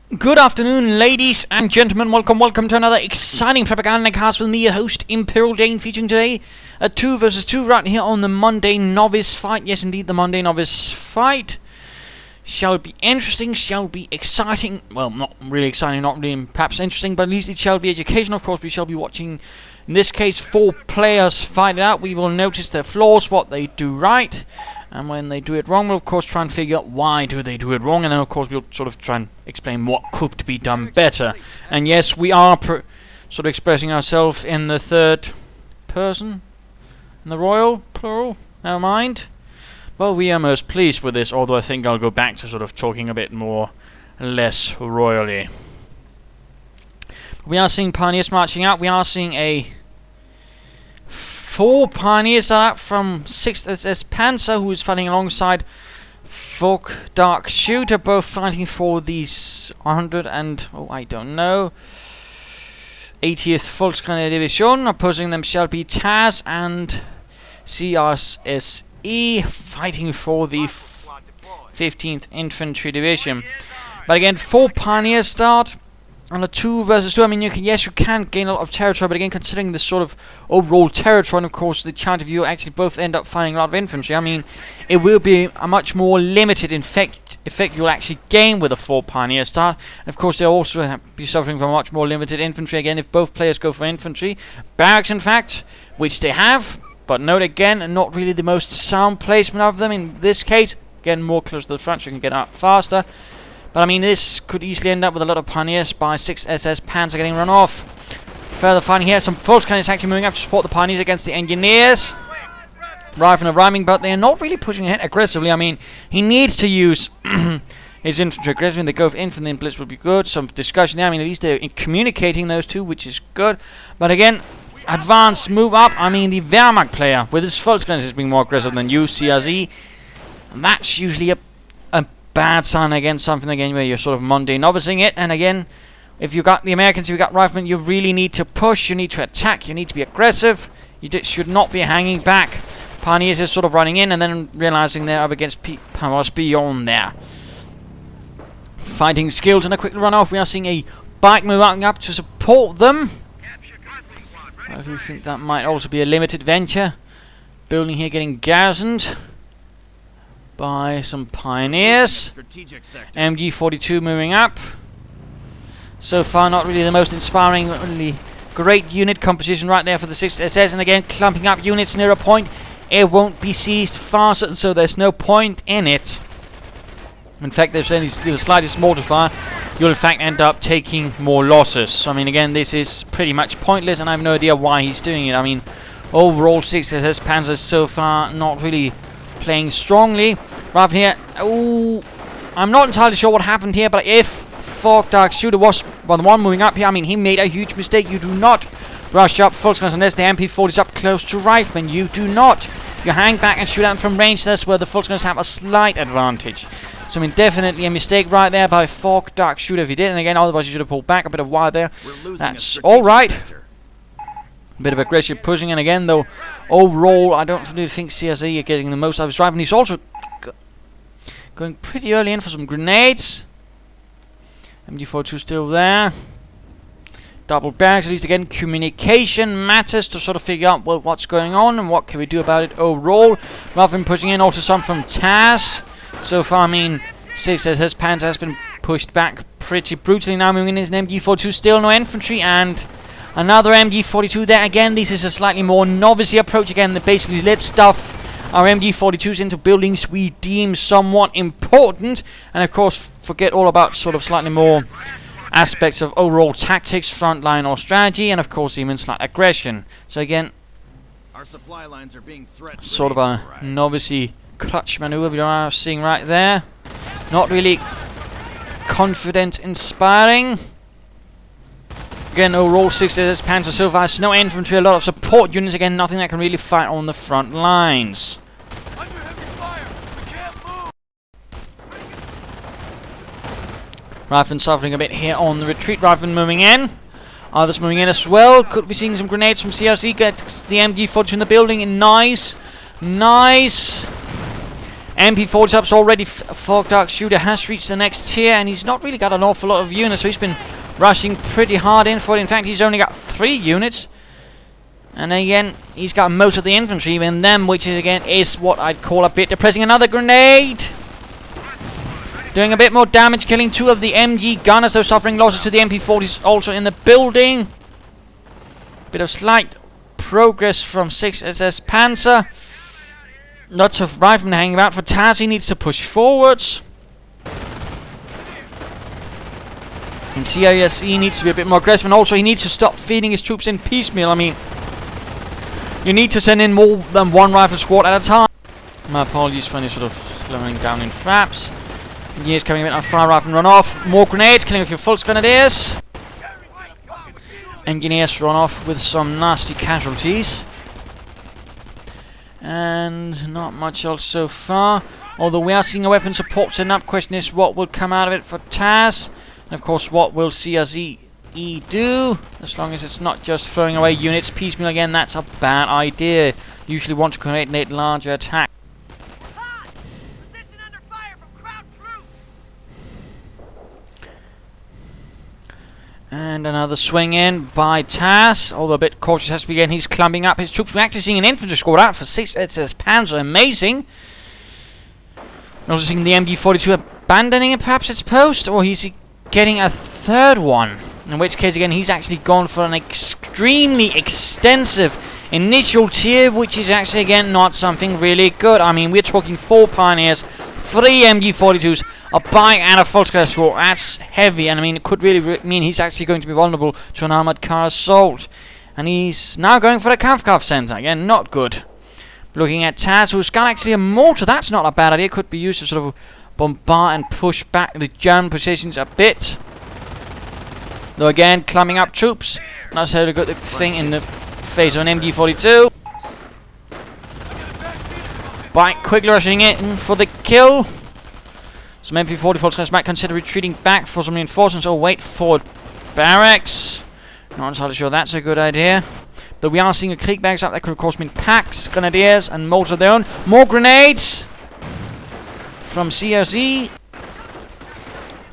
Good afternoon, ladies and gentlemen. Welcome to another exciting Propagandacast with me, your host, Imperial Dane, featuring today a 2 versus 2 right here on the Monday Novice fight. Yes, indeed, the Monday Novice fight. Shall be interesting, shall be exciting. Well, not really exciting, not really perhaps interesting, but at least it shall be educational. Of course, we shall be watching, in this case, 4 players fight it out. We will notice their flaws, what they do right. And when they do it wrong, we'll of course try and figure out why do they do it wrong, and then of course we'll sort of try and explain what could be done better. And yes, we are sort of expressing ourselves in the third person, in the royal plural. Never mind. Well, we are most pleased with this, although I think I'll go back to sort of talking a bit more, less royally. We are seeing pioneers marching out. We are seeing 4 pioneers out from 6thSSPanzer, who is fighting alongside Fogdarkshooter, both fighting for these 80th Volksgrenadier Division. Opposing them shall be TAS and CRSE, fighting for the 15th Infantry Division. But again, 4 pioneers start on a 2 versus 2. I mean, you can gain a lot of territory, but again, considering the sort of overall territory, and of course the chance of you actually both end up firing a lot of infantry, I mean, it will be a much more limited effect you'll actually gain with a 4 pioneer start. And of course, they'll also be suffering from much more limited infantry again if both players go for infantry. Barracks, in fact, which they have, but note again, not really the most sound placement of them in this case. Again, more close to the front so you can get out faster. But I mean, this could easily end up with a lot of pioneers by 6thSSPanzer getting run off. Further fighting here, some Volksgrenadiers actually moving up to support the pioneers against the engineers. Rifle and rhyming, but they're not really pushing ahead aggressively. I mean, he needs to use his infantry aggressively. They go for infantry and blitz would be good. Some discussion there. I mean, at least they're communicating those two, which is good. But again, advance, move up. I mean, the Wehrmacht player with his Volksgrenadiers is being more aggressive than you, CRSE. And that's usually a bad sign against something again where you're sort of Monday novicing it. And again, if you got the Americans, if you got riflemen, you really need to push, you need to attack, you need to be aggressive. You should not be hanging back. Pioneers is sort of running in and then realizing they're up against powers beyond there. Fighting skills and a quick run off. We are seeing a bike moving up to support them. I do think that might also be a limited venture. Building here getting garrisoned by some pioneers. MG42 moving up. So far, not really the most inspiring, really great unit composition right there for the 6thSS. And again, clumping up units near a point. It won't be seized faster, so there's no point in it. In fact, there's only the slightest mortar fire. You'll in fact end up taking more losses. So, I mean, again, this is pretty much pointless, and I have no idea why he's doing it. I mean, overall, 6thSSPanzer so far not really playing strongly. Right here, I'm not entirely sure what happened here, but if Fogdarkshooter was the one moving up here, I mean, he made a huge mistake. You do not rush up Volksgrenadiers unless the MP40 is up close to riflemen. You do not. You hang back and shoot out from range. That's where the Volksgrenadiers have a slight advantage. So, I mean, definitely a mistake right there by Fogdarkshooter if he did. And again, otherwise you should have pulled back a bit of wire there. That's all right. A bit of aggressive pushing, and again, though, overall, I don't really think CRSE are getting the most out of his rifle. And he's also going pretty early in for some grenades. MG42 still there. Double barracks, at least again, communication matters to sort of figure out, well, what's going on and what can we do about it overall. Rather than pushing in, also some from TAS. So far, I mean, 6thSSPanzer has been pushed back pretty brutally. Now moving in is an MG42, still no infantry, and another MG42 there. Again, this is a slightly more novice approach. Again, that basically let's stuff our MG42s into buildings we deem somewhat important, and of course forget all about sort of slightly more aspects of overall tactics, frontline or strategy, and of course even slight aggression. So again, our supply lines are being threatened. Sort of a novice-y clutch maneuver we are seeing right there. Not really confident, inspiring. Again, overall, 6thSSPanzer so far has no infantry, a lot of support units. Again, nothing that can really fight on the front lines. Under heavy fire. We can't move. Rifleman suffering a bit here on the retreat. Rifleman moving in. Others moving in as well. Could be seeing some grenades from CRSE. Gets the MG42 in the building. And nice. MP40's up's already. Fogdarkshooter has reached the next tier, and he's not really got an awful lot of units, so he's been rushing pretty hard in for it. In fact, he's only got 3 units. And again, he's got most of the infantry in them, which is again is what I'd call a bit depressing. Another grenade! Doing a bit more damage, killing 2 of the MG gunners, though suffering losses to the MP40s also in the building. Bit of slight progress from 6thSSPanzer. Lots of riflemen hanging about for Taz. He needs to push forwards. And CRSE needs to be a bit more aggressive, and also he needs to stop feeding his troops in piecemeal. I mean, you need to send in more than 1 rifle squad at a time. My apologies for any sort of slowing down in fraps. Engineers coming in on fire rifle run off. More grenades, killing a few Volksgrenadiers. Engineers run off with some nasty casualties. And not much else so far. Although we are seeing a weapon support setting up. Question is what will come out of it for Taz. And of course, what will CRSE do? As long as it's not just throwing away units piecemeal again, that's a bad idea. Usually want to coordinate larger attacks. And another swing in by Taz, although a bit cautious has to be again. He's clumping up his troops. We're actually seeing an infantry squad out for 6thSSPanzer. Amazing. Also seeing the MG42 abandoning it, perhaps its post, or he's getting a 3rd one. In which case, again, he's actually gone for an extremely extensive initial tier, which is actually, again, not something really good. I mean, we're talking 4 Pioneers, 3 MG42s, a bike, and a Volksgrenadier squad. That's heavy, and I mean, it could really mean he's actually going to be vulnerable to an armoured car assault. And he's now going for the Kampfkraft Center. Again, not good. Looking at Taz, who's got actually a mortar. That's not a bad idea. Could be used to sort of bombard and push back the German positions a bit. Though again, climbing up troops. Not necessarily a good thing in the face of an MG42. Bike quickly rushing in for the kill. Some MP40 Volksgrenadiers might consider retreating back for some reinforcements or wait for barracks. Not entirely sure that's a good idea. Though we are seeing a Kriegbags up. That could of course mean packs, grenadiers, and mortars of their own. More grenades from CRSE.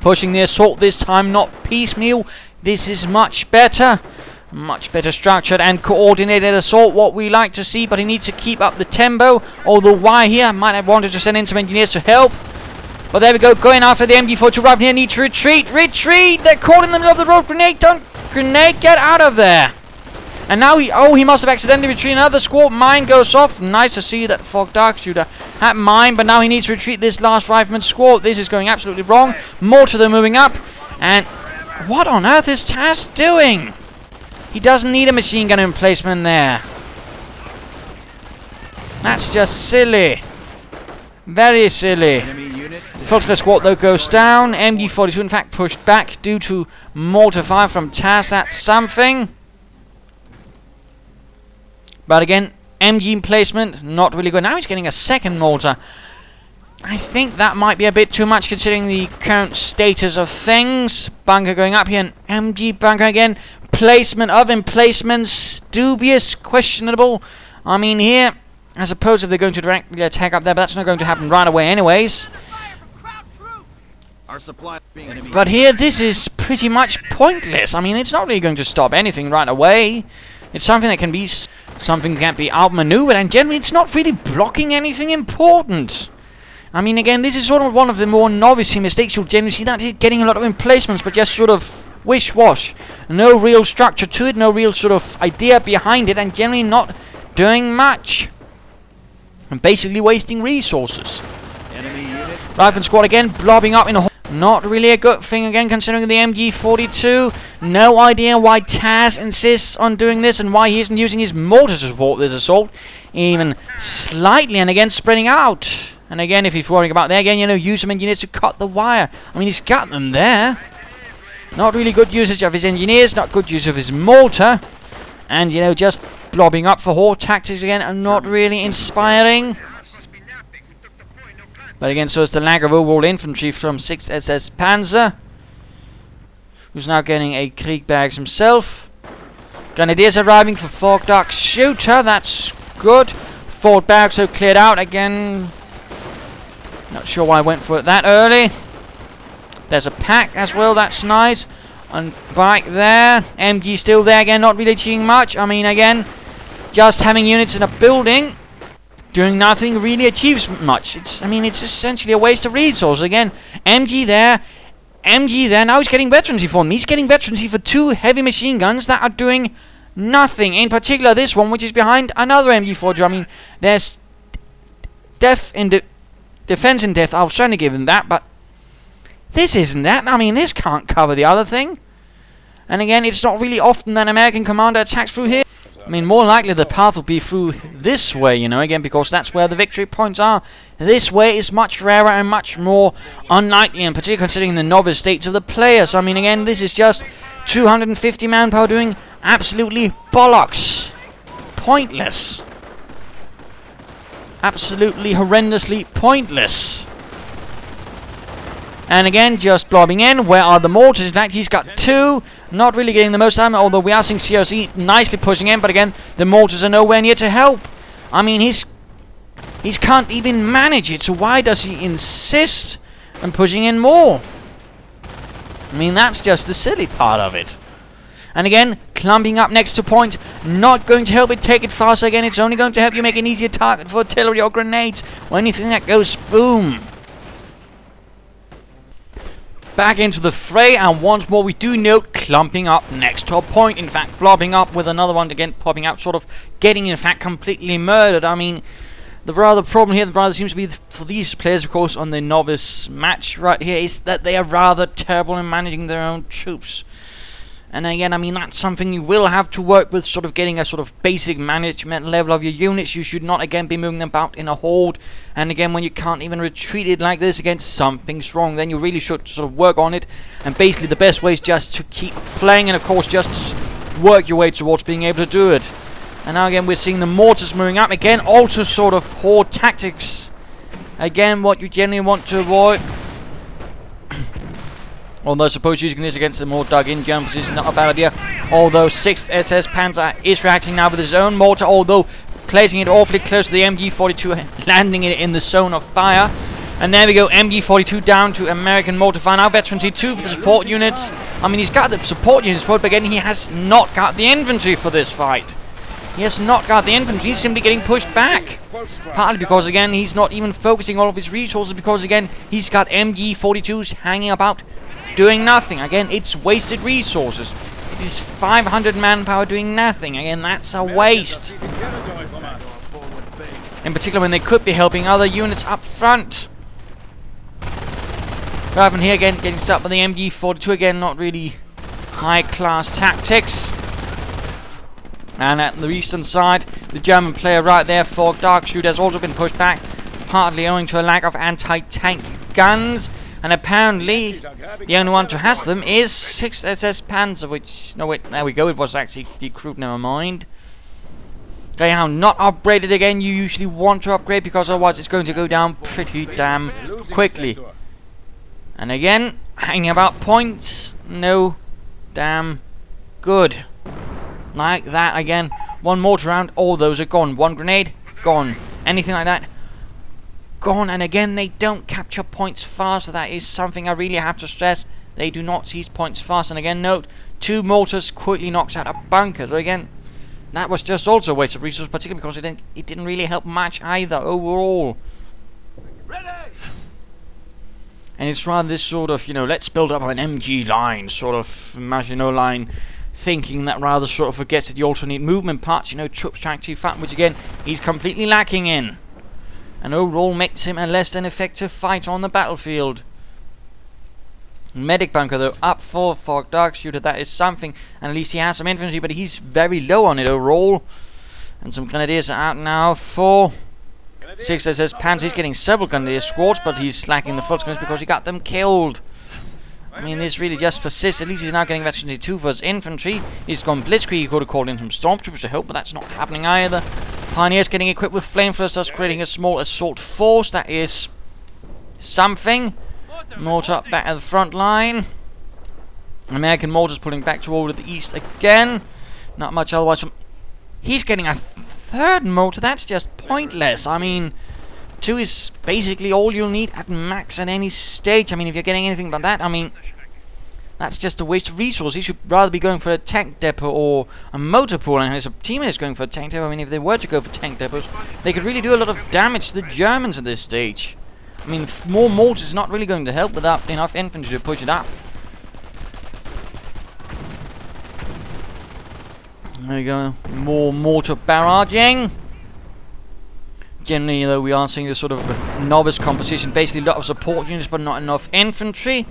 Pushing the assault this time, not piecemeal. This is much better. Much better structured and coordinated assault, what we like to see, but he needs to keep up the tempo. Although why here? Might have wanted to send in some engineers to help. But there we go, going after the MG42 right here, need to retreat. Retreat! They're caught in the middle of the road. Grenade, don't grenade, get out of there. And now he must have accidentally retreated. Another squad, mine goes off. Nice to see that Fogdarkshooter had mine, but now he needs to retreat this last rifleman squad. This is going absolutely wrong. Mortar, they're moving up. And what on earth is Taz doing? He doesn't need a machine gun emplacement there. That's just silly. Very silly. Volksgrenadier squad though goes down. MG42 in fact pushed back due to mortar fire from Taz. That's something. But again, MG emplacement, not really good. Now he's getting a 2nd mortar. I think that might be a bit too much considering the current status of things. Bunker going up here, and MG bunker again. Placement of emplacements, dubious, questionable. I mean here, I suppose if they're going to directly attack up there, but that's not going to happen right away anyways. But here, this is pretty much pointless. I mean, it's not really going to stop anything right away. It's something that can be outmaneuvered, and generally it's not really blocking anything important. I mean, again, this is sort of one of the more novice mistakes you'll generally see, that is getting a lot of emplacements, but just sort of wish-wash. No real structure to it, no real sort of idea behind it, and generally not doing much. And basically wasting resources. Rifle squad again, blobbing up in a hole. Not really a good thing again, considering the MG42. No idea why Taz insists on doing this and why he isn't using his mortar to support this assault. Even slightly, and again spreading out. And again, if he's worrying about that, again, use some engineers to cut the wire. I mean, he's got them there. Not really good usage of his engineers, not good use of his mortar. And, just blobbing up for horde tactics again, and not really inspiring. But again, so is the lack of overall infantry from 6thSSPanzer, who's now getting a Kriegbags himself. Grenadiers arriving for Fogdarkshooter, that's good. Fort barracks so cleared out again. Not sure why I went for it that early. There's a pack as well, that's nice. And back there, MG still there again, not really achieving much. I mean, again, just having units in a building, doing nothing really achieves much. It's essentially a waste of resources. Again, MG there, now he's getting veterancy for them. He's getting veterancy for 2 heavy machine guns that are doing nothing. In particular, this one, which is behind another MG-42. I mean, there's death in defense in death. I was trying to give him that, but this isn't that. I mean, this can't cover the other thing. And again, it's not really often that an American commander attacks through here. I mean, more likely the path will be through this way, you know, again, because that's where the victory points are. This way is much rarer and much more unlikely, and particularly considering the novice states of the players. I mean, again, this is just 250 manpower doing absolutely bollocks. Pointless. Absolutely horrendously pointless. And again, just blobbing in. Where are the mortars? In fact, he's got 2. Not really getting the most time, although we are seeing CRSE nicely pushing in. But again, the mortars are nowhere near to help. I mean, he's can't even manage it. So why does he insist on pushing in more? I mean, that's just the silly part of it. And again, clumping up next to point, not going to help it take it faster. Again, it's only going to help you make an easier target for artillery or grenades or anything that goes boom. Back into the fray, and once more we do note clumping up next to a point. In fact, blobbing up with another one again, popping out, sort of getting, in fact, completely murdered. I mean, the rather problem here, the rather seems to be for these players, of course, on the novice match right here, is that they are rather terrible in managing their own troops. And again, I mean, that's something you will have to work with, sort of getting a sort of basic management level of your units. You should not, again, be moving them about in a horde. And again, when you can't even retreat it like this against something's wrong, then you really should sort of work on it. And basically, the best way is just to keep playing and, of course, just work your way towards being able to do it. And now, again, we're seeing the mortars moving up. Again, also sort of horde tactics. Again, what you generally want to avoid. Although I suppose using this against the more dug-in German position is not a bad idea. Although 6th is reacting now with his own mortar, although placing it awfully close to the MG-42, landing it in the zone of fire. And there we go, MG-42 down to American mortar fire. Now veterancy 2 for the support units. I mean, he's got the support units for it, but again, he has not got the infantry for this fight. He has not got the infantry, he's simply getting pushed back. Partly because, again, he's not even focusing all of his resources, because, again, he's got MG-42s hanging about, doing nothing. Again, it's wasted resources. It is 500 manpower doing nothing. Again, that's a waste. In particular, when they could be helping other units up front. Rather than here again, getting stuck by the MG-42 again, not really high-class tactics. And at the eastern side, the German player right there, Fogdarkshooter, has also been pushed back, partly owing to a lack of anti-tank guns. And apparently, the only one who has them is 6thSSPanzer, which... No, wait, there we go. It was actually decrewed, never mind. Okay, how not upgraded again. You usually want to upgrade, because otherwise it's going to go down pretty damn quickly. And again, hanging about points. No damn good. Like that again. One mortar round. All those are gone. One grenade. Gone. Anything like that. Gone. And again, they don't capture points fast. So that is something I really have to stress. They do not seize points fast. And again, note, 2 mortars quickly knocks out a bunker. So again, that was just also a waste of resources, particularly because it didn't really help much either overall. Ready! And it's rather this sort of, you know, let's build up an MG line, sort of Maginot line thinking that rather sort of forgets that you also need movement parts, you know, troops trying to fight, which again, he's completely lacking in. And overall makes him a less than effective fighter on the battlefield. Medic bunker though, up for Fogdarkshooter, that is something. And at least he has some infantry, but he's very low on it overall. And some grenadiers are out now for 6thSSPanzer. He's getting several grenadier squads, but he's lacking the Volksgrenadiers because he got them killed. I mean, this really just persists. At least he's now getting veterancy 2 for his infantry. He's gone blitzkrieg. He could have called in some stormtroopers to help, but that's not happening either. Pioneers getting equipped with flamethrowers, thus creating a small assault force. That is something. Mortar back at the front line. American mortars pulling back toward the east again. Not much otherwise from... He's getting a 3rd mortar. That's just pointless. I mean, 2 is basically all you'll need at max at any stage. I mean, if you're getting anything but that, I mean, that's just a waste of resources. You should rather be going for a tank depot or a motor pool. And there's a teammate is going for a tank depot. I mean, if they were to go for tank depots, they could really do a lot of damage to the Germans at this stage. I mean, more mortars is not really going to help without enough infantry to push it up. There you go. More mortar barraging. Generally, though, we are seeing this sort of novice composition. Basically, a lot of support units, but not enough infantry.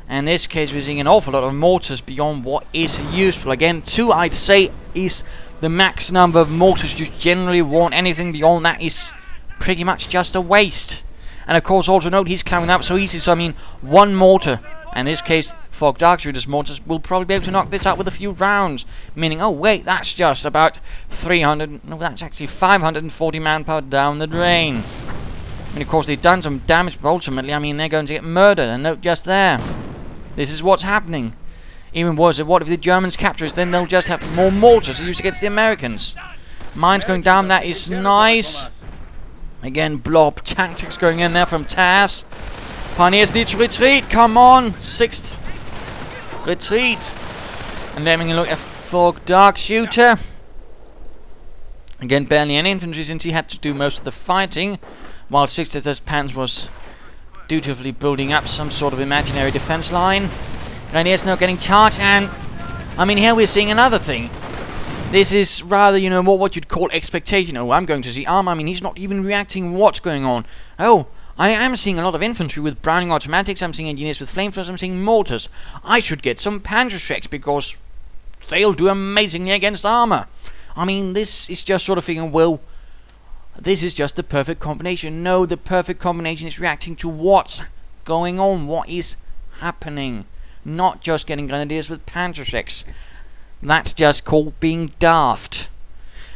And in this case, we're seeing an awful lot of mortars beyond what is useful. Again, 2, I'd say, is the max number of mortars you generally want. Anything beyond that is pretty much just a waste. And of course, also note, he's climbing up so easy. So, I mean, 1 mortar, and in this case, Fogdarkshooter's mortars will probably be able to knock this out with a few rounds. Meaning, oh wait, that's just about 300, no, that's actually 540 manpower down the drain. I mean, of course, they've done some damage, but ultimately, I mean, they're going to get murdered. And note just there, this is what's happening. Even worse, what if the Germans capture us? Then they'll just have more mortars to use against the Americans. Mines going down, that is nice. Again, blob tactics going in there from Taz. Pioneers need to retreat, come on, 6th. Retreat. And then we can look at Fogdarkshooter. Again, barely any infantry since he had to do most of the fighting, while 6thSSPanzer was dutifully building up some sort of imaginary defense line. Grenadiers now getting charged, and I mean, here we're seeing another thing. This is rather, you know, more what you'd call expectation. Oh, I'm going to see armor. I mean, he's not even reacting what's going on. Oh, I am seeing a lot of infantry with Browning automatics. I'm seeing engineers with flamethrowers. I'm seeing mortars. I should get some Panzerschrecks because they'll do amazingly against armor. I mean, this is just sort of thinking, well, this is just the perfect combination. No, the perfect combination is reacting to what's going on, what is happening. Not just getting Grenadiers with Panzerschrecks. That's just called being daft.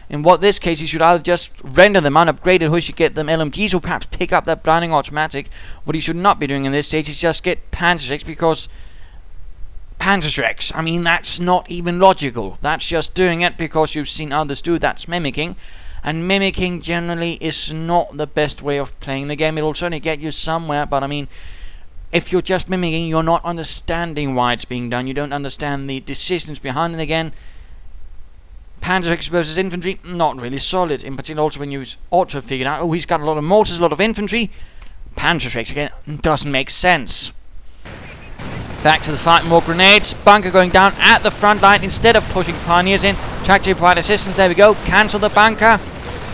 In what this case, you should either just render them unupgraded, or you should get them LMGs, or perhaps pick up that Browning automatic. What you should not be doing in this stage is just get Panzerschrecks, because Panzerschrecks, I mean, that's not even logical. That's just doing it because you've seen others do. That's mimicking. And mimicking generally is not the best way of playing the game. It'll certainly get you somewhere, but I mean, if you're just mimicking, you're not understanding why it's being done. You don't understand the decisions behind it. Again, Panzerschrecks versus infantry, not really solid. In particular, also when you ought to have figured out, oh, he's got a lot of mortars, a lot of infantry. Panzerschrecks, again, doesn't make sense. Back to the fight, more grenades. Bunker going down at the front line instead of pushing Pioneers in to actually provide assistance. There we go. Cancel the bunker.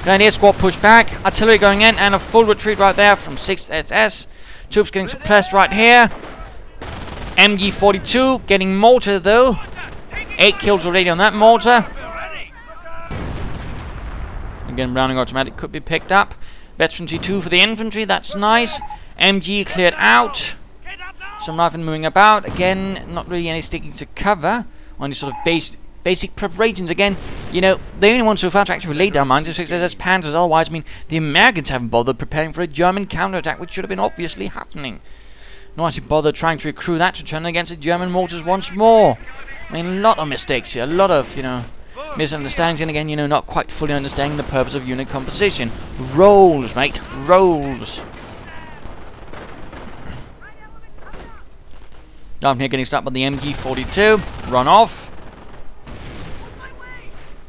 Grenadier squad push back. Artillery going in and a full retreat right there from 6th Troops getting suppressed right here. MG42 getting mortar though. 8 kills already on that mortar. Again, Browning automatic could be picked up. Veteran G2 for the infantry. That's nice. MG cleared out. Some rifle moving about. Again, not really any sticking to cover. Only sort of basic preparations. Again, you know, the only ones so far to actually lay down mines is 6thSSPanzer. Otherwise, I mean, the Americans haven't bothered preparing for a German counterattack, which should have been obviously happening. Nor actually bothered trying to recruit that to turn against the German mortars once more. I mean, a lot of mistakes here. A lot of, you know, misunderstandings. And again, you know, not quite fully understanding the purpose of unit composition. Rolls, mate. Rolls. Down here getting stopped by the MG42. Run off.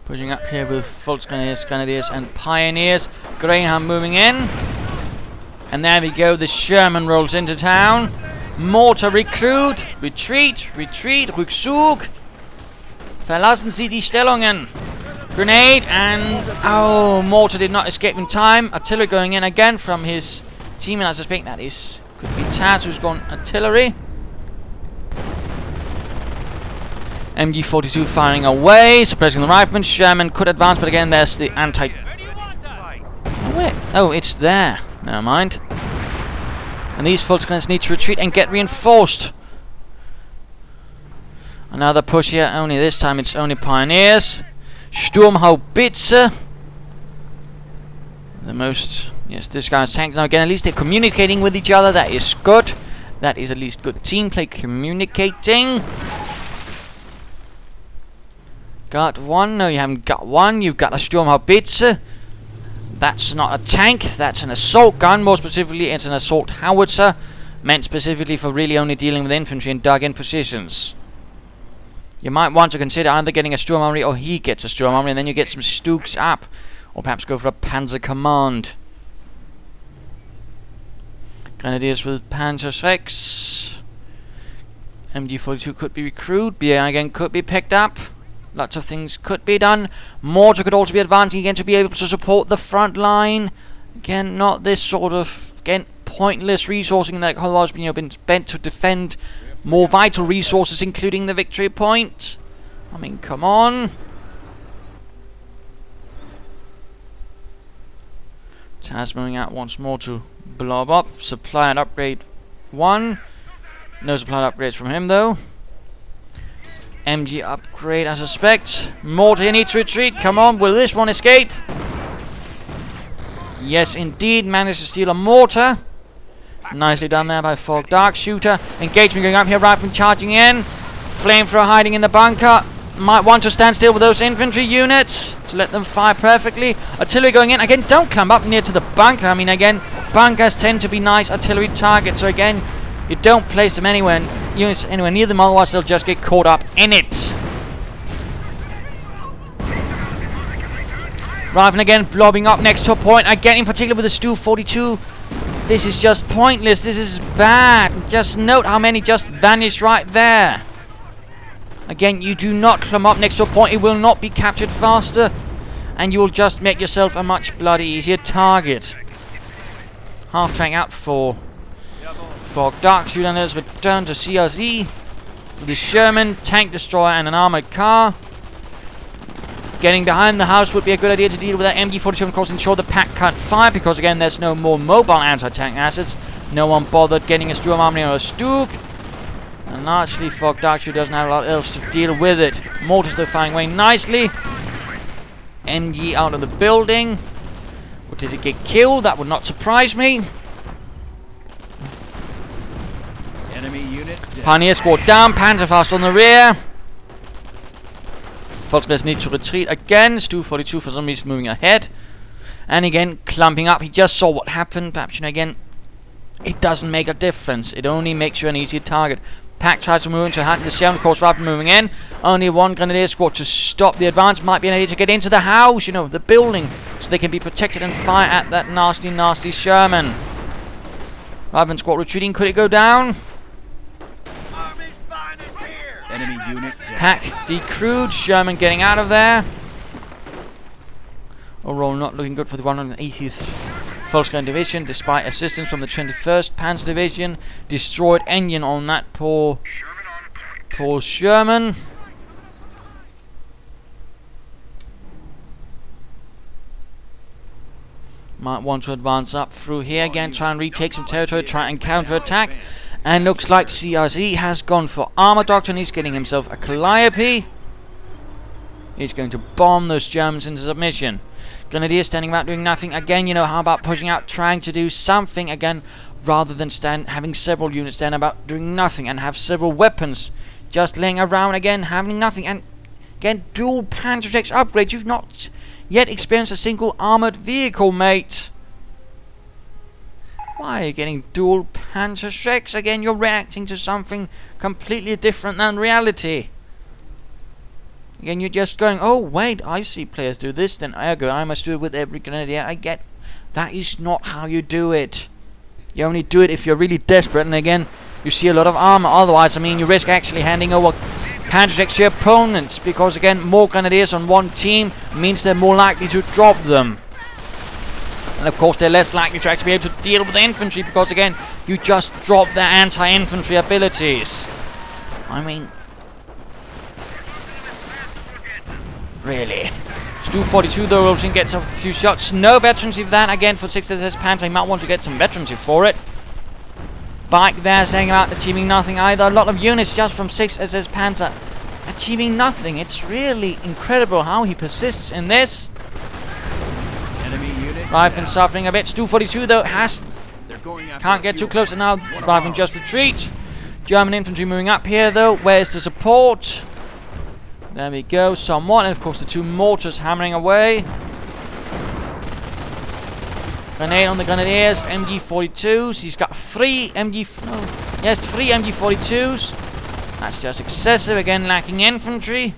Pushing up here with Volksgrenadiers and Pioneers. Greyhound moving in. And there we go. The Sherman rolls into town. Mortar recruit. Retreat. Retreat. Rückzug. Verlassen Sie die Stellungen. Grenade and... oh, mortar did not escape in time. Artillery going in again from his team. And I suspect that is... could be Taz who's gone artillery. MG42 firing away, suppressing the riflemen. Sherman could advance, but again, there's the anti... oh, wait. Oh, it's there. Never mind. And these Volksgrenadiers need to retreat and get reinforced. Another push here, only this time it's only Pioneers. Sturmhaubitze. The most... yes, this guy's tank. Now again, at least they're communicating with each other. That is good. That is at least good team play, communicating. Got one? No, you haven't got one. You've got a Sturmhaubitze. That's not a tank, that's an assault gun. More specifically, it's an assault howitzer, meant specifically for really only dealing with infantry in dug-in positions. You might want to consider either getting a Sturmarmy or he gets a Sturmarmy, and then you get some Stooks up. Or perhaps go for a Panzer Command. Grenadiers with Panzer 6. MG42 could be recruited. BA again could be picked up. Lots of things could be done. Mortar could also be advancing again to be able to support the front line. Again, not this sort of, again, pointless resourcing that otherwise been spent to defend more vital resources, including the victory point. I mean, come on. Taz moving out once more to blob up. Supply and upgrade 1. No supply and upgrades from him though. MG upgrade, I suspect. Mortar needs to retreat. Come on, will this one escape? Yes, indeed. Managed to steal a mortar. Nicely done there by Fogdarkshooter. Engagement going up here. Rifleman charging in. Flamethrower hiding in the bunker. Might want to stand still with those infantry units to let them fire perfectly. Artillery going in. Again, don't climb up near to the bunker. I mean, again, bunkers tend to be nice artillery targets. So again, you don't place them anywhere near them, otherwise they'll just get caught up in it. Rifleman again blobbing up next to a point. Again, in particular with the Stu-42. This is just pointless. This is bad. Just note how many just vanished right there. Again, you do not climb up next to a point. It will not be captured faster. And you will just make yourself a much bloody easier target. Half tank out for Fogdarkshooter, and there's return to CRSE with the Sherman, tank destroyer, and an armored car. Getting behind the house would be a good idea to deal with that MG-42, of course, ensure the pack can't fire, because again, there's no more mobile anti-tank assets. No one bothered getting a Sturmarmy or a Stug. And largely, Fogdarkshooter doesn't have a lot else to deal with it. Mortars still firing away nicely. MG out of the building. Or did it get killed? That would not surprise me. Enemy unit dead. Pioneer squad down. Panzerfaust on the rear. Volksgrenadier need to retreat again. Stu-42 for some reason moving ahead. And again, clumping up. He just saw what happened. Perhaps, again, it doesn't make a difference. It only makes you an easier target. Pack tries to move into the shell, of course, rather than moving in. Only one Grenadier squad to stop the advance. Might be an idea to get into the house, the building, so they can be protected and fire at that nasty, nasty Sherman. Rifleman squad retreating. Could it go down? Army's finest here. Enemy unit dead. Pack decrewed. Sherman getting out of there. Overall, not looking good for the 180th Volksgrenadier Division, despite assistance from the 21st Panzer Division. Destroyed engine on that poor Sherman. Might want to advance up through here again, try and retake some territory, try and counter-attack. And looks like CRSE has gone for armor doctrine. He's getting himself a Calliope. He's going to bomb those Germans into submission. Grenadier standing about doing nothing. Again, how about pushing out, trying to do something again, rather than having several units stand about doing nothing and have several weapons just laying around again, having nothing. And again, dual Panzer 6 upgrades. You've not yet experienced a single armored vehicle, mate. Why are you getting dual Panzer 6? Again, you're reacting to something completely different than reality. Again, you're just going, oh wait, I see players do this, then ergo I must do it with every Grenadier I get. That is not how you do it. You only do it if you're really desperate, and again, you see a lot of armor. Otherwise, you risk actually handing over Panzer 6 to your opponents, because again, more Grenadiers on one team means they're more likely to drop them. And of course, they're less likely to actually be able to deal with the infantry, because again, you just drop their anti-infantry abilities. Really. Stu-42 though also gets a few shots. No veterancy for that. Again, for 6th he might want to get some veterancy for it. Bike there saying about achieving nothing either. A lot of units just from 6th achieving nothing. It's really incredible how he persists in this. Enemy unit. Rifleman suffering a bit. Stu-42 though can't get too close, and now Rifleman just retreat. German infantry moving up here though. Where's the support? There we go, somewhat, and of course the two mortars hammering away. Grenade on the Grenadiers. MG42s. He's got three MG42s. That's just excessive. Again, lacking infantry.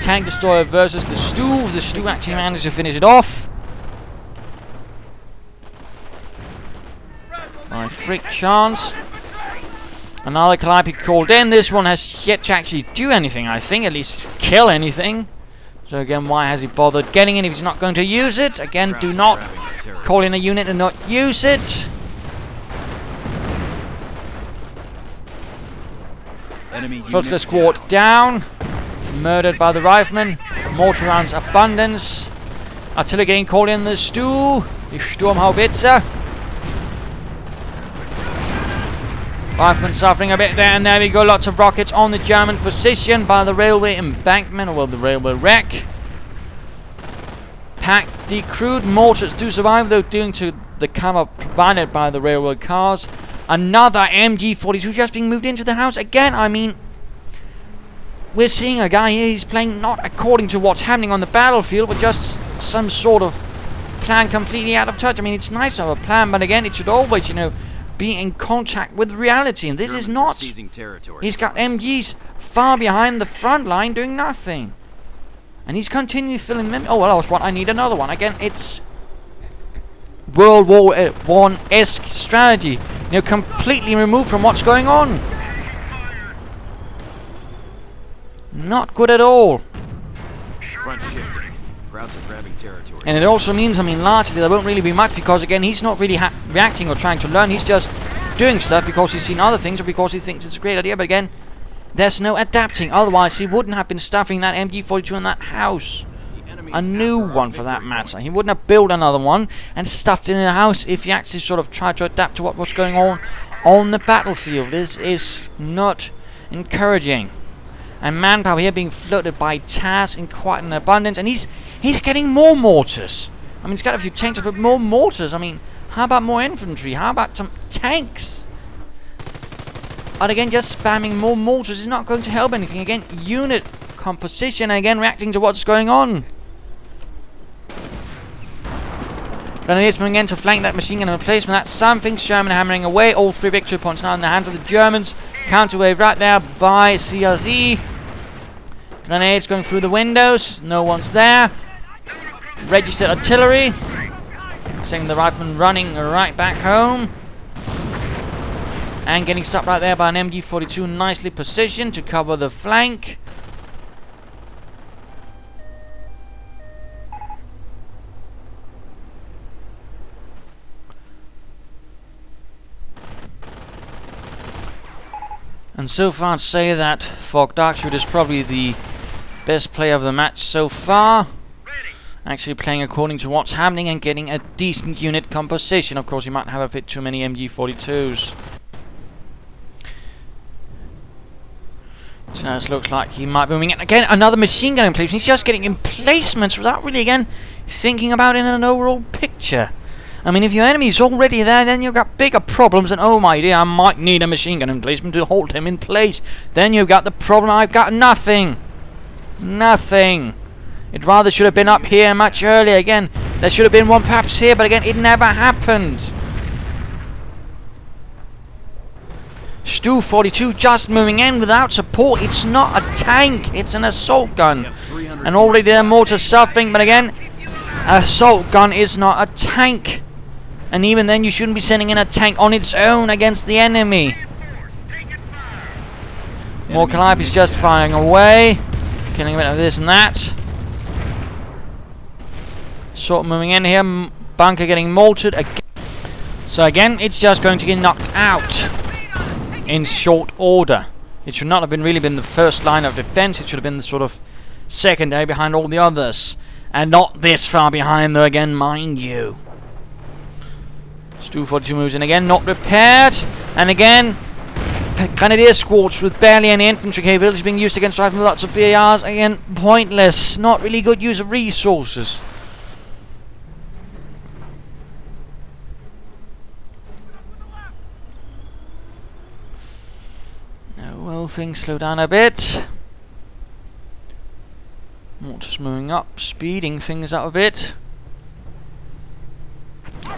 Tank destroyer versus the Stu. The Stu actually managed to finish it off. By freak chance. Another Calliope called in. This one has yet to actually do anything, I think. At least kill anything. So again, why has he bothered getting in if he's not going to use it? Again, do not call in a unit and not use it. Volksgrenadier squad down. Murdered by the riflemen. Mortar rounds abundance. Artillery getting called in the Stu. The Sturmhaubitze. Riflemen suffering a bit there, and there we go. Lots of rockets on the German position by the railway embankment, or well, the railway wreck. Packed decrewed. Mortars do survive, though, due to the cover provided by the railroad cars. Another MG42 just being moved into the house again. I mean, we're seeing a guy here. He's playing not according to what's happening on the battlefield, but just some sort of plan completely out of touch. I mean, it's nice to have a plan, but again, it should always, you know, be in contact with reality, and this is not. He's got MGs far behind the front line doing nothing, and he's continually filling them. Oh, well, I lost one. I need another one. Again, it's World War I-esque strategy, you know, completely removed from what's going on. Not good at all. Front shifting. Crowds are grabbing territory. And it also means, I mean, largely there won't really be much, because again, he's not really reacting or trying to learn. He's just doing stuff because he's seen other things or because he thinks it's a great idea. But again, there's no adapting. Otherwise, he wouldn't have been stuffing that MG42 in that house. A new one, for that matter. He wouldn't have built another one and stuffed it in a house if he actually sort of tried to adapt to what was going on the battlefield. This is not encouraging. And manpower here being floated by TAS in quite an abundance. And he's getting more mortars. I mean, he's got a few tanks, but more mortars. I mean, how about more infantry? How about some tanks? But again, just spamming more mortars is not going to help anything. Again, unit composition, and again, reacting to what's going on. Grenadiers moving in to flank that machine gun replacement. That's something. Sherman hammering away. All three victory points now in the hands of the Germans. Counterwave right there by CRSE. Grenades going through the windows. No one's there. Registered artillery. Seeing the riflemen running right back home. And getting stopped right there by an MG42 nicely positioned to cover the flank. And so far, I'd say that Fogdarkshooter is probably the best player of the match so far. Actually playing according to what's happening and getting a decent unit composition. Of course, he might have a bit too many MG42s. So this looks like he might be moving in. Again, another machine gun emplacement. He's just getting emplacements without really, again, thinking about it in an overall picture. I mean, if your enemy's already there, then you've got bigger problems. And oh my dear, I might need a machine gun emplacement to hold him in place. Then you've got the problem, I've got nothing. Nothing. It rather should have been up here much earlier. Again, there should have been one perhaps here, but again, it never happened. Stu 42 just moving in without support. It's not a tank, it's an assault gun. And already their mortar's suffering, but again, assault gun is not a tank. And even then, you shouldn't be sending in a tank on its own against the enemy. More Calliope's just firing away. Killing a bit of this and that. Sort of moving in here. Bunker getting mortared again. So again, it's just going to get knocked out in short order. It should not have been really been the first line of defense. It should have been the sort of secondary behind all the others. And not this far behind, though, again, mind you. Stu 42 moves in again, not repaired. And again, Grenadier squads with barely any infantry capabilities being used against riflemen with lots of BARs. Again, pointless. Not really good use of resources. Well, things slow down a bit. Mortars moving up, speeding things up a bit.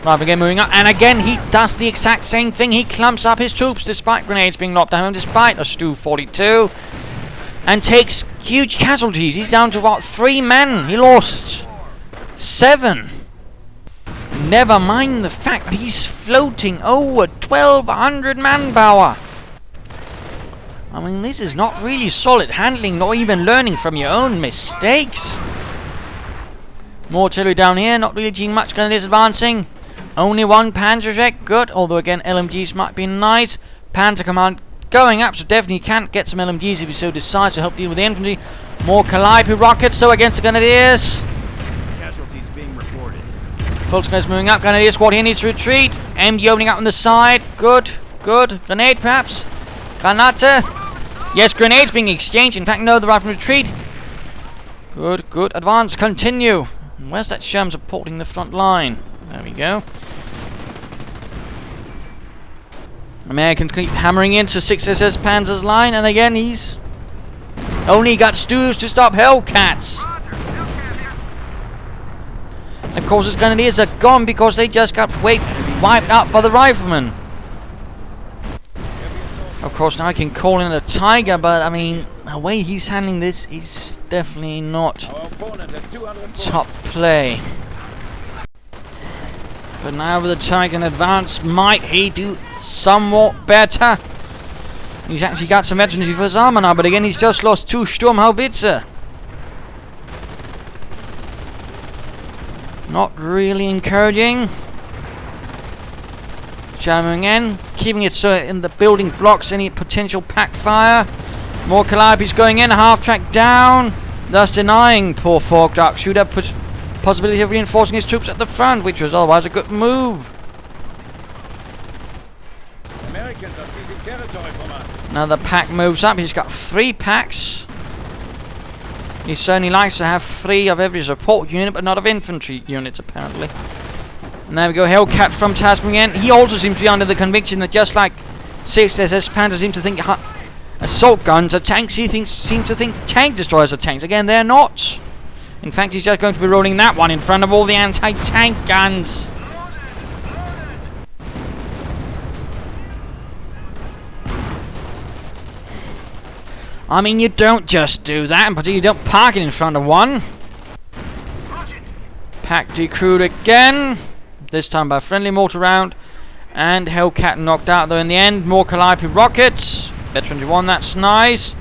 Right, again moving up, and again he does the exact same thing. He clumps up his troops despite grenades being lobbed at him, despite a Stu 42, and takes huge casualties. He's down to what, 3 men? He lost 7. Never mind the fact that he's floating over 1,200 manpower. I mean, this is not really solid handling, nor even learning from your own mistakes. More artillery down here, not really doing much. Grenadiers advancing. Only 1 Panzerjet, good. Although again, LMGs might be nice. Panzer Command going up, so definitely can't get some LMGs if he so decides to help deal with the infantry. More Calliope rockets, so against the Grenadiers. Casualties being reported. Volksgrenadiers moving up. Grenadier squad here needs to retreat. MD opening up on the side. Good, good. Grenade perhaps. Granate. Yes, grenades being exchanged. In fact, no, the rifle retreat. Good, good. Advance, continue. And where's that Sherm supporting the front line? There we go. Americans keep hammering into 6thSSPanzer's line, and again he's only got Stews to stop Hellcats. And of course his Grenadiers are gone because they just got wiped out by the riflemen. Of course now I can call in a Tiger, but I mean the way he's handling this is definitely not top play. But now with the Tiger in advance, might he do somewhat better? He's actually got some energy for his armor now, but again he's just lost 2 Sturmhaubitze. Not really encouraging. Jamming in, keeping it so in the building blocks any potential pack fire. More Calipes going in, half track down, thus denying poor Fogdarkshooter possibility of reinforcing his troops at the front, which was otherwise a good move. Americans are seizing territory from us. Now the pack moves up. He's got 3 packs. He certainly likes to have 3 of every support unit, but not of infantry units apparently. And there we go, Hellcat from Tasman. He also seems to be under the conviction that just like 6thSSPanzer seems to think assault guns are tanks, he seems to think tank destroyers are tanks. Again, they're not. In fact, he's just going to be rolling that one in front of all the anti-tank guns. I mean, you don't just do that, and particularly you don't park it in front of one. Pack decrewed again. This time by friendly mortar round. And Hellcat knocked out though in the end. More Calliope rockets. Veteran 1, that's nice.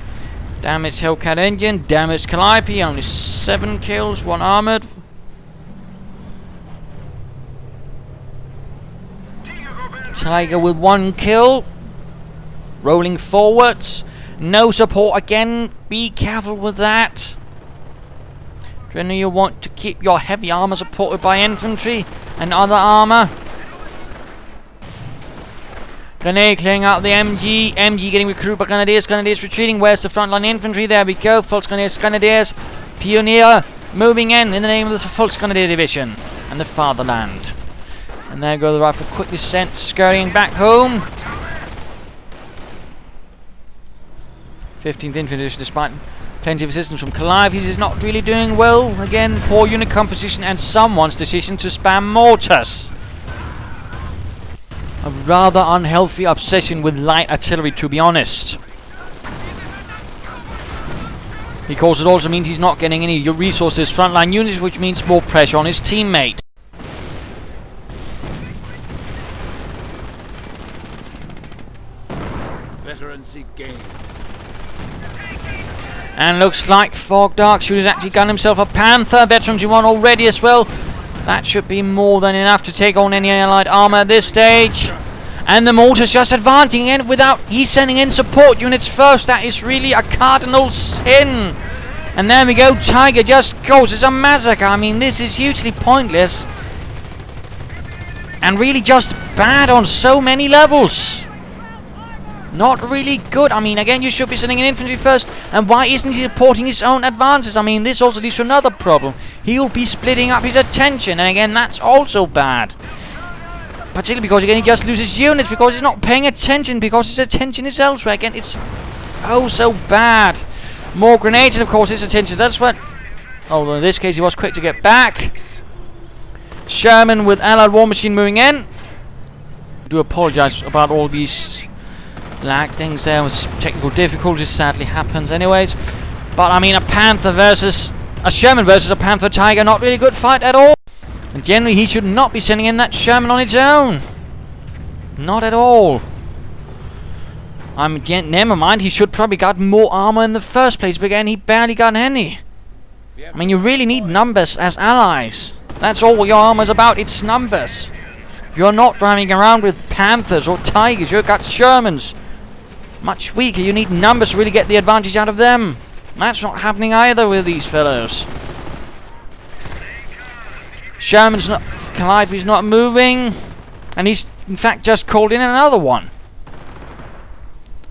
Damaged Hellcat engine. Damaged Calliope. Only 7 kills. 1 armored. Tiger with 1 kill. Rolling forwards. No support again. Be careful with that. Generally you want to keep your heavy armor supported by infantry and other armor. Grenade clearing out the MG. MG getting recruited by Grenadiers. Grenadiers retreating. Where's the frontline infantry? There we go. Volksgrenadier Grenadiers. Pioneer moving in the name of the Volksgrenadier Division and the fatherland. And there go the rifle quickly sent scurrying back home. 15th Infantry Division, despite plenty of assistance from Calliope, is not really doing well. Again, poor unit composition and someone's decision to spam mortars. A rather unhealthy obsession with light artillery, to be honest. Because it also means he's not getting any resources frontline units, which means more pressure on his teammate. Veterans seek gain. And looks like Fogdarkshooter's actually got himself a Panther. Veterans you want already as well. That should be more than enough to take on any allied armor at this stage. And the mortar's just advancing in without... He's sending in support units first. That is really a cardinal sin. And there we go. Tiger just goes. It's a massacre. I mean, this is hugely pointless. And really just bad on so many levels. Not really good. I mean, again, you should be sending in infantry first. And why isn't he supporting his own advances? I mean, this also leads to another problem. He'll be splitting up his attention. And again, that's also bad. Particularly because, again, he just loses units because he's not paying attention. Because his attention is elsewhere. Again, it's oh so bad. More grenades, and of course, his attention. That's what... Although in this case, he was quick to get back. Sherman with Allied War Machine moving in. I do apologise about all these lag things there with technical difficulties. Sadly happens anyways. But I mean, a Panther versus a Sherman versus a Panther Tiger, not really good fight at all. And generally he should not be sending in that Sherman on its own. Not at all. Never mind, he should probably got more armor in the first place, but again, he barely got any. I mean, you really need numbers as allies. That's all your armor's about, it's numbers. You're not driving around with Panthers or Tigers, you've got Shermans. Much weaker, you need numbers to really get the advantage out of them. That's not happening either with these fellows. Sherman's not, Calliope's not moving, and he's in fact just called in another one.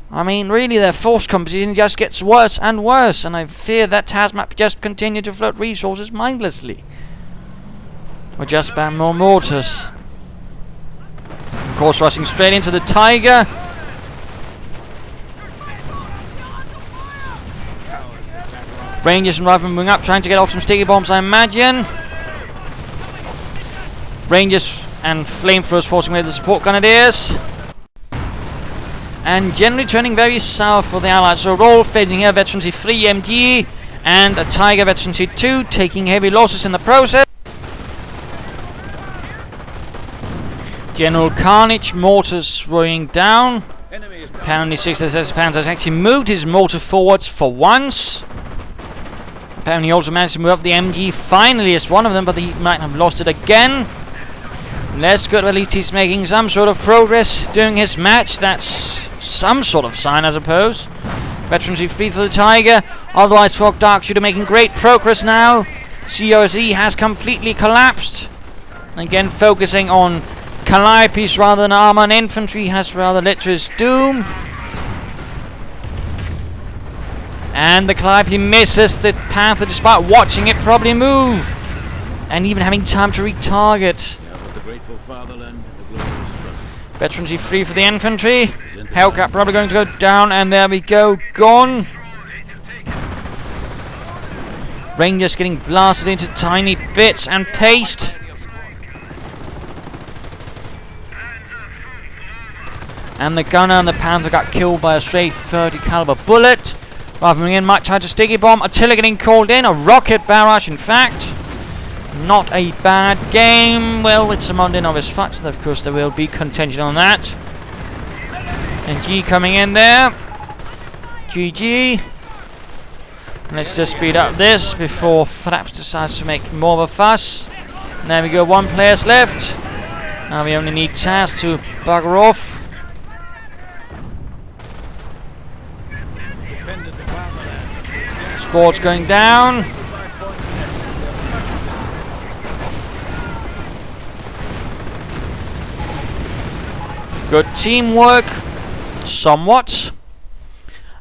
I mean, really, their force composition just gets worse and worse, and I fear that Tasmap just continue to float resources mindlessly. Or just spam more mortars. Of course, rushing straight into the Tiger. Rangers and Riflemen moving up, trying to get off some sticky bombs, I imagine. Rangers and Flamethrowers forcing away the support Grenadiers. And generally turning very sour for the Allies. So we're all fading here. Veterancy 3 MG and a Tiger Veterancy 2 taking heavy losses in the process. General carnage, mortars rolling down. Apparently SixthSSPanzer has actually moved his mortar forwards for once. Apparently he also managed to move up the MG finally as one of them, but he might have lost it again. Less good, but at least he's making some sort of progress during his match. That's some sort of sign, I suppose. Veterancy 3 for the Tiger. Otherwise, Fogdarkshooter making great progress now. CRSE has completely collapsed. Again, focusing on Calliope's rather than armor, and infantry has rather lit to his doom. And the Calliope misses the Panther despite watching it probably move. And even having time to retarget. Veterancy 3 for the infantry. Hellcat probably going to go down, and there we go, gone. Rangers getting blasted into tiny bits and paste. And the gunner and the Panther got killed by a straight 30 caliber bullet. Rifleman in might try to sticky bomb. Artillery getting called in, a rocket barrage in fact. Not a bad game. Well, it's a Monday Novice fight, so of course there will be contention on that. And G coming in there. GG. Let's just speed up this before Fraps decides to make more of a fuss. And there we go, one player's left. Now we only need Taz to bugger off. Squad's going down. Good teamwork. Somewhat.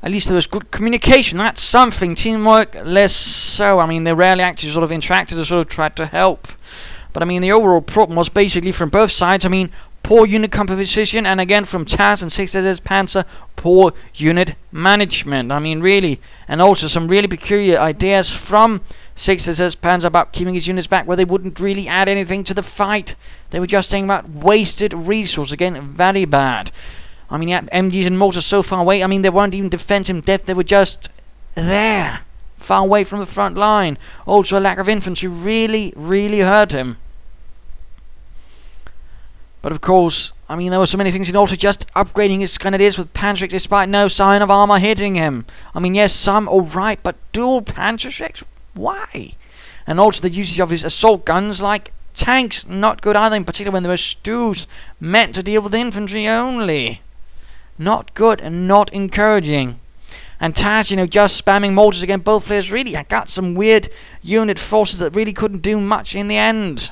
At least there was good communication. That's something. Teamwork, less so. I mean, they rarely actually sort of interacted or sort of tried to help. But I mean, the overall problem was basically from both sides. I mean, poor unit composition, and again from Taz and SixthSSPanzer, poor unit management. I mean, really. And also some really peculiar ideas from SixthSSPanzer about keeping his units back, where they wouldn't really add anything to the fight. They were just saying about wasted resource. Again, very bad. I mean, yeah, MGs and mortars so far away. I mean, they weren't even defensive depth. They were just there, far away from the front line. Also, a lack of infantry really, really hurt him. But of course, I mean, there were so many things. He'd also just upgrading his grenadiers with Panzerschrecks despite no sign of armor hitting him. I mean, yes, some alright, but dual Panzerschrecks? Why? And also the usage of his assault guns like tanks, not good either, in particular when there were stews meant to deal with infantry only. Not good and not encouraging. And Taz, you know, just spamming mortars against both players really got some weird unit forces that really couldn't do much in the end.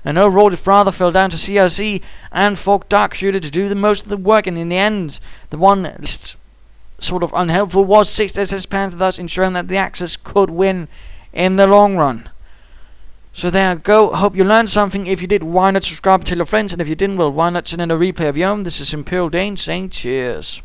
And overall, it rather fell down to CRSE and Fogdarkshooter to do the most of the work, and in the end, the one least sort of unhelpful was SixthSSPanzer, thus ensuring that the Axis could win in the long run. So there you go. Hope you learned something. If you did, why not subscribe and tell your friends? And if you didn't, well, why not send in a replay of your own? This is Imperial Dane saying cheers.